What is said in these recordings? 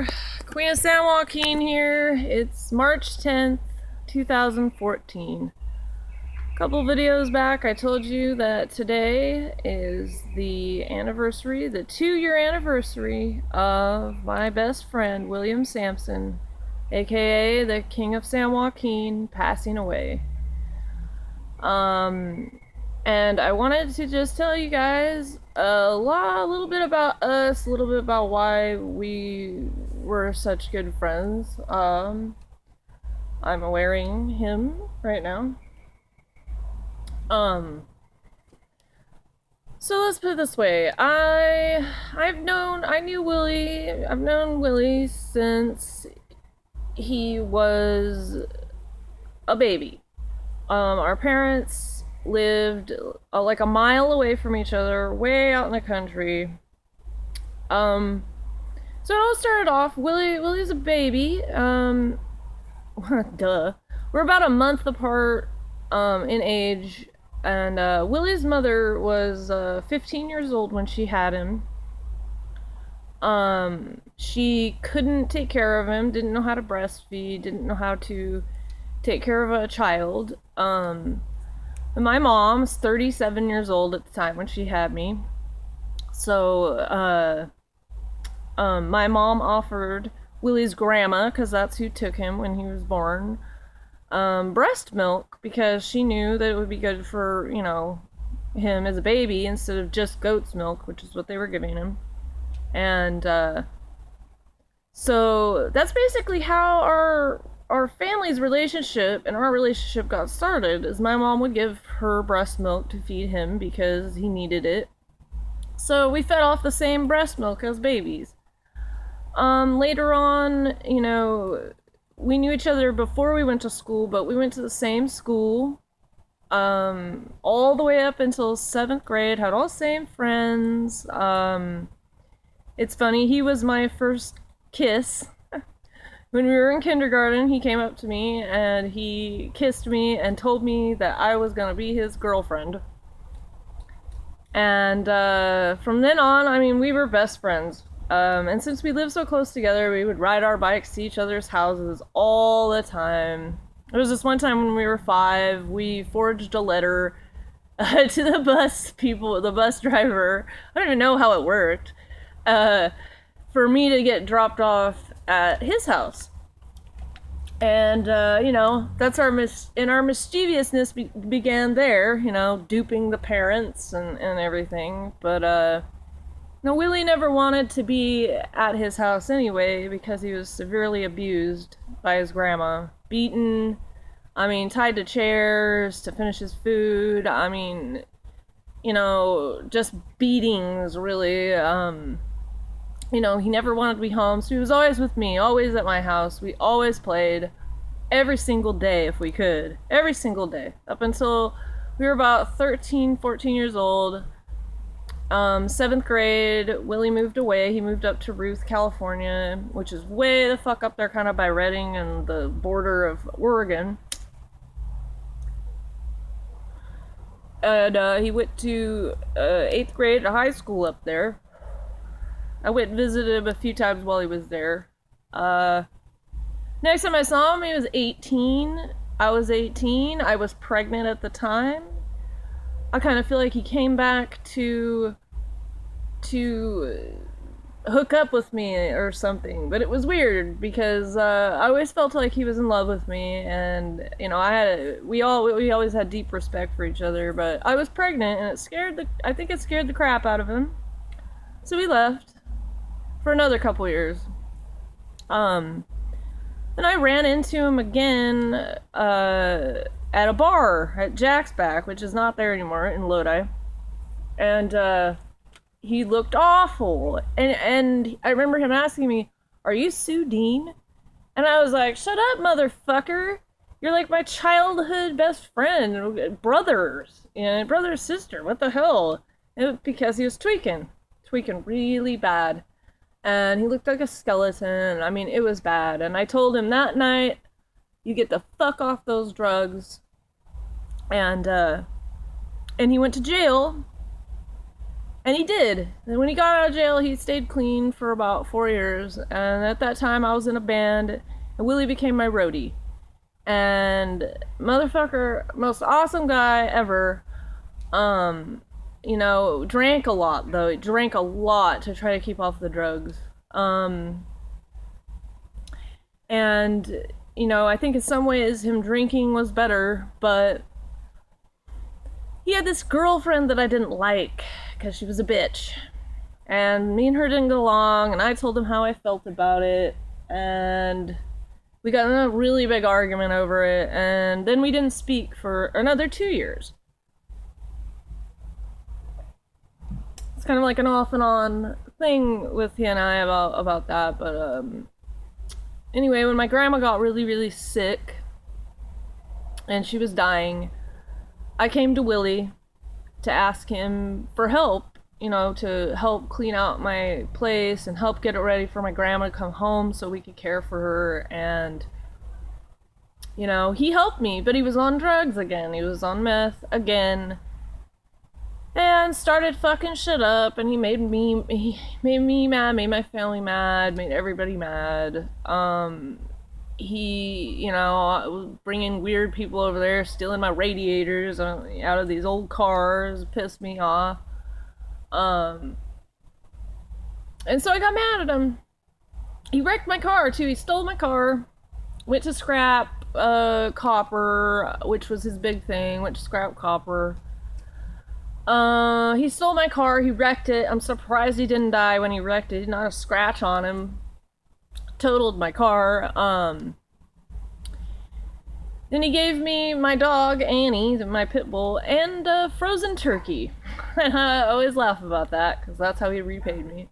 there. Queen of San Joaquin here. It's March 10th, 2014. A couple videos back, I told you that today is the 2-year anniversary of my best friend, William Sampson, aka the King of San Joaquin, passing away. And I wanted to just tell you guys a little bit about us, a little bit about why we were such good friends. I'm wearing him right now. So let's put it this way. I've known Willy since he was a baby. Our parents lived like a mile away from each other, way out in the country. So it all started off, Willy's a baby. Duh. We're about a month apart in age, and Willy's mother was 15 years old when she had him. She couldn't take care of him, didn't know how to breastfeed, didn't know how to take care of a child. My mom's 37 years old at the time when she had me. So, my mom offered Willy's grandma, because that's who took him when he was born, breast milk, because she knew that it would be good for, him as a baby instead of just goat's milk, which is what they were giving him. And, so that's basically how our family's relationship and our relationship got started, is my mom would give her breast milk to feed him because he needed it. So we fed off the same breast milk as babies. Later on, we knew each other before we went to school, but we went to the same school, all the way up until 7th grade, had all the same friends. It's funny, he was my first kiss. When we were in kindergarten, he came up to me and he kissed me and told me that I was gonna be his girlfriend. And from then on, we were best friends. And since we lived so close together, we would ride our bikes to each other's houses all the time. There was this one time when we were 5, we forged a letter to the bus driver. I don't even know how it worked. For me to get dropped off at his house. And, that's our mischievousness began there, duping the parents and everything. But, no, Willy never wanted to be at his house anyway, because he was severely abused by his grandma. Beaten, tied to chairs to finish his food. Just beatings, really. He never wanted to be home, so he was always with me, always at my house. We always played every single day if we could. Every single day. Up until we were about 13, 14 years old. 7th grade, Willy moved away. He moved up to Ruth, California, which is way the fuck up there, kind of by Redding and the border of Oregon. And he went to 8th grade at high school up there. I went and visited him a few times while he was there. Next time I saw him, he was 18. I was 18. I was pregnant at the time. I kind of feel like he came back to hook up with me or something. But it was weird because I always felt like he was in love with me, and we always had deep respect for each other. But I was pregnant, and I think it scared the crap out of him. So we left for another couple years. And I ran into him again at a bar at Jack's Back, which is not there anymore, in Lodi. And he looked awful. And I remember him asking me, "Are you Sue Dean?" And I was like, "Shut up, motherfucker. You're like my childhood best friend, brothers, brother, sister. What the hell?" Because he was tweaking really bad. And he looked like a skeleton. It was bad. And I told him that night, "You get the fuck off those drugs." And he went to jail And he did. And when he got out of jail, he stayed clean for about 4 years. And at that time, I was in a band, and Willie became my roadie. And motherfucker, most awesome guy ever. You know, drank a lot though. He drank a lot to try to keep off the drugs. And you know, I think in some ways him drinking was better, but he had this girlfriend that I didn't like because she was a bitch. And me and her didn't get along, and I told him how I felt about it, and we got in a really big argument over it, and then we didn't speak for another 2 years. It's kind of like an off and on thing with he and I about that, but anyway, when my grandma got really, really sick, and she was dying, I came to Willie to ask him for help, you know, to help clean out my place and help get it ready for my grandma to come home so we could care for her. And, you know, he helped me, but he was on drugs again. He was on meth again. And started fucking shit up, and he made me mad, made my family mad, made everybody mad. He, you know, was bringing weird people over there, stealing my radiators out of these old cars, pissed me off. And so I got mad at him. He wrecked my car too. He stole my car, went to scrap copper, which was his big thing. Went to scrap copper. He stole my car. He wrecked it. I'm surprised he didn't die when he wrecked it. He did not have a scratch on him. Totaled my car. Then he gave me my dog Annie, my pit bull, and a frozen turkey. I always laugh about that because that's how he repaid me.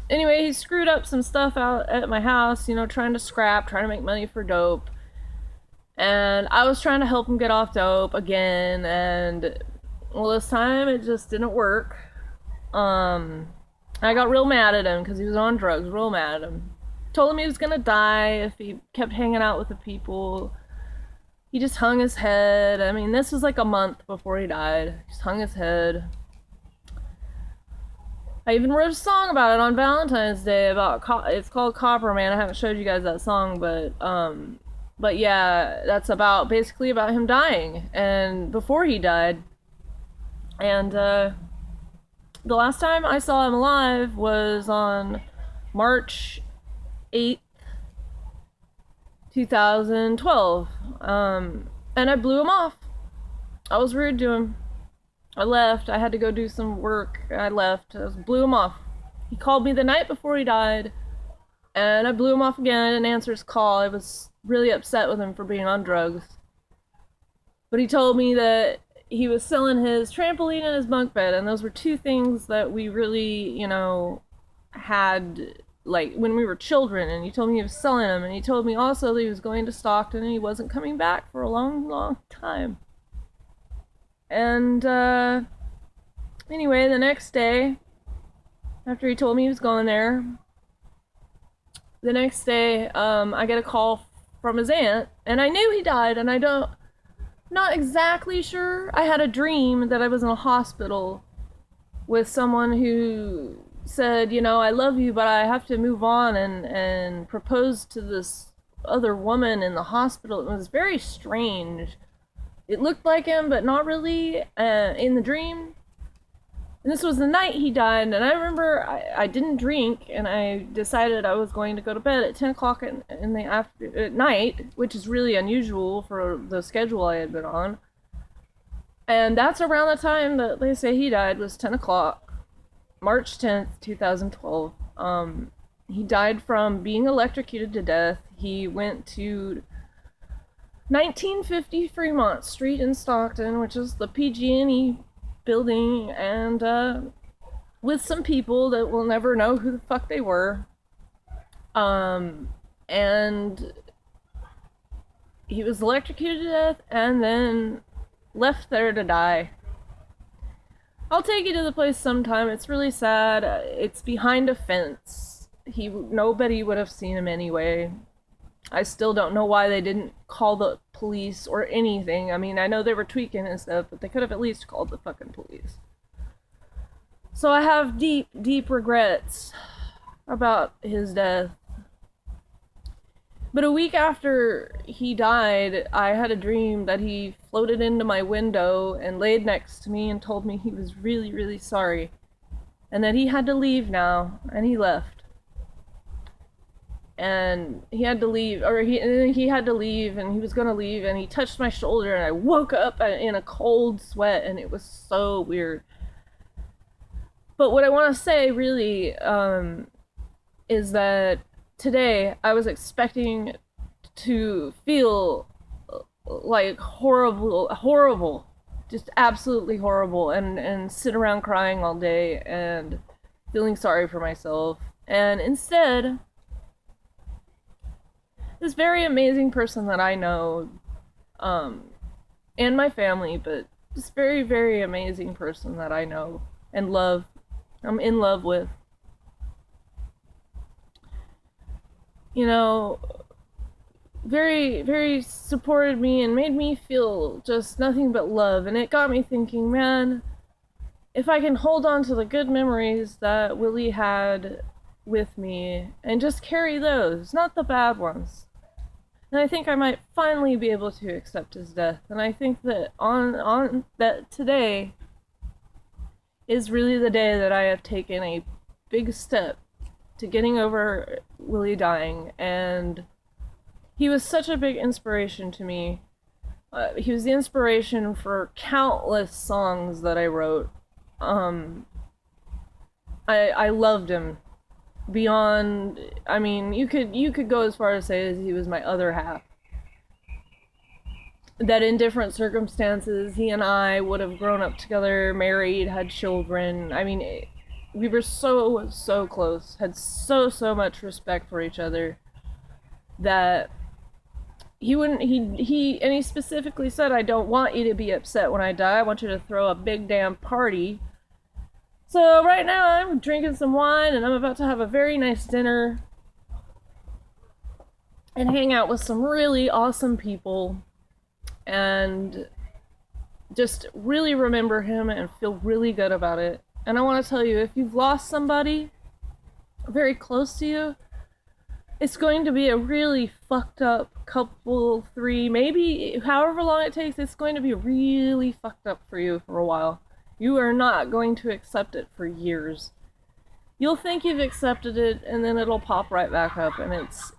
Anyway, he screwed up some stuff out at my house, you know, trying to make money for dope. And I was trying to help him get off dope again, and well, this time it just didn't work. I got real mad at him because he was on drugs, real mad at him. Told him he was gonna die if he kept hanging out with the people. He just hung his head. I mean, this was like a month before he died. He just hung his head. I even wrote a song about it on Valentine's Day it's called Copper Man. I haven't showed you guys that song, but yeah, that's basically about him dying and before he died. And the last time I saw him alive was on March 8th, 2012. And I blew him off. I was rude to him. I left. I had to go do some work. I left. I blew him off. He called me the night before he died, and I blew him off again. I didn't answer his call. I was really upset with him for being on drugs. But he told me that he was selling his trampoline and his bunk bed, and those were two things that we really, you know, had, like, when we were children. And he told me he was selling them, and he told me also that he was going to Stockton and he wasn't coming back for a long, long time. And anyway, the next day, after he told me he was going there, the next day, I get a call from his aunt, and I knew he died, and not exactly sure. I had a dream that I was in a hospital with someone who said, you know, I love you, but I have to move on, and propose to this other woman in the hospital. It was very strange. It looked like him, but not really, in the dream. And this was the night he died, and I remember I didn't drink, and I decided I was going to go to bed at 10 o'clock at night, which is really unusual for the schedule I had been on. And that's around the time that they say he died, was 10 o'clock, March 10th, 2012. He died from being electrocuted to death. He went to 1950 Fremont Street in Stockton, which is the PG&E building, and with some people that will never know who the fuck they were. And he was electrocuted to death and then left there to die. I'll take you to the place sometime. It's really sad. It's behind a fence. Nobody would have seen him anyway. I still don't know why they didn't call the police or anything. I mean, I know they were tweaking and stuff, but they could have at least called the fucking police. So I have deep, deep regrets about his death. But a week after he died, I had a dream that he floated into my window and laid next to me and told me he was really, really sorry. And that he had to leave now, and he left. And he had to leave, or he had to leave, and he was gonna leave, and he touched my shoulder, and I woke up in a cold sweat, and it was so weird. But what I want to say really is that today I was expecting to feel like horrible, just absolutely horrible, and sit around crying all day and feeling sorry for myself. And instead, this very amazing person that I know, and my family, but this very, very amazing person that I know and love, I'm in love with, very, very supported me and made me feel just nothing but love. And it got me thinking, man, if I can hold on to the good memories that Willy had with me and just carry those, not the bad ones, and I think I might finally be able to accept his death. And I think that on that today is really the day that I have taken a big step to getting over Willy dying. And he was such a big inspiration to me. He was the inspiration for countless songs that I wrote. I loved him beyond. I mean, you could go as far as say as he was my other half. That in different circumstances, he and I would have grown up together, married, had children. I mean, we were so close, had so much respect for each other, that he specifically said, I don't want you to be upset when I die. I want you to throw a big damn party. So right now I'm drinking some wine, and I'm about to have a very nice dinner and hang out with some really awesome people and just really remember him and feel really good about it. And I want to tell you, if you've lost somebody very close to you, it's going to be a really fucked up couple, 3, maybe however long it takes, it's going to be really fucked up for you for a while. You are not going to accept it for years. You'll think you've accepted it, and then it'll pop right back up. And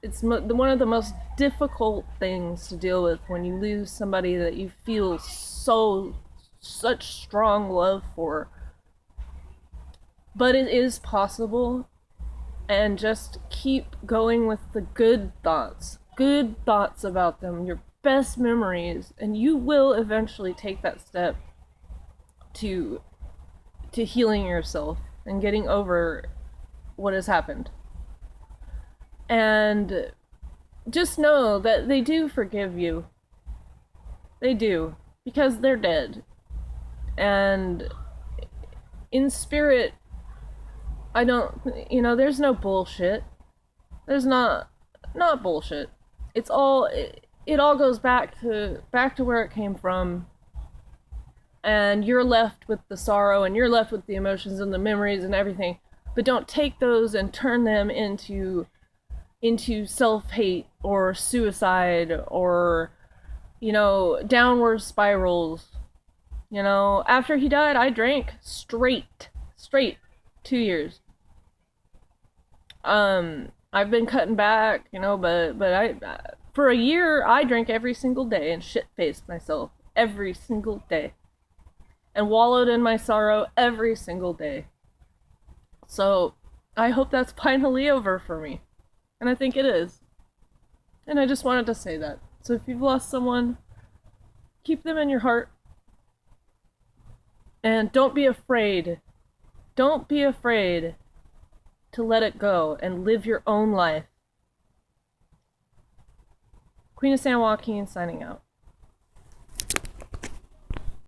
it's one of the most difficult things to deal with when you lose somebody that you feel such strong love for. But it is possible, and just keep going with the good thoughts about them, your best memories, and you will eventually take that step to healing yourself and getting over what has happened. And just know that they do forgive you. They do, because they're dead. And in spirit, I don't, there's no bullshit. There's not bullshit. It's all, it all goes back to where it came from. And you're left with the sorrow, and you're left with the emotions and the memories and everything. But don't take those and turn them into self-hate or suicide or, downward spirals. After he died, I drank straight 2 years. I've been cutting back, but I for a year I drank every single day and shit-faced myself every single day. And wallowed in my sorrow every single day. So, I hope that's finally over for me. And I think it is. And I just wanted to say that. So if you've lost someone, keep them in your heart. And don't be afraid. Don't be afraid to let it go and live your own life. Queen of San Joaquin signing out.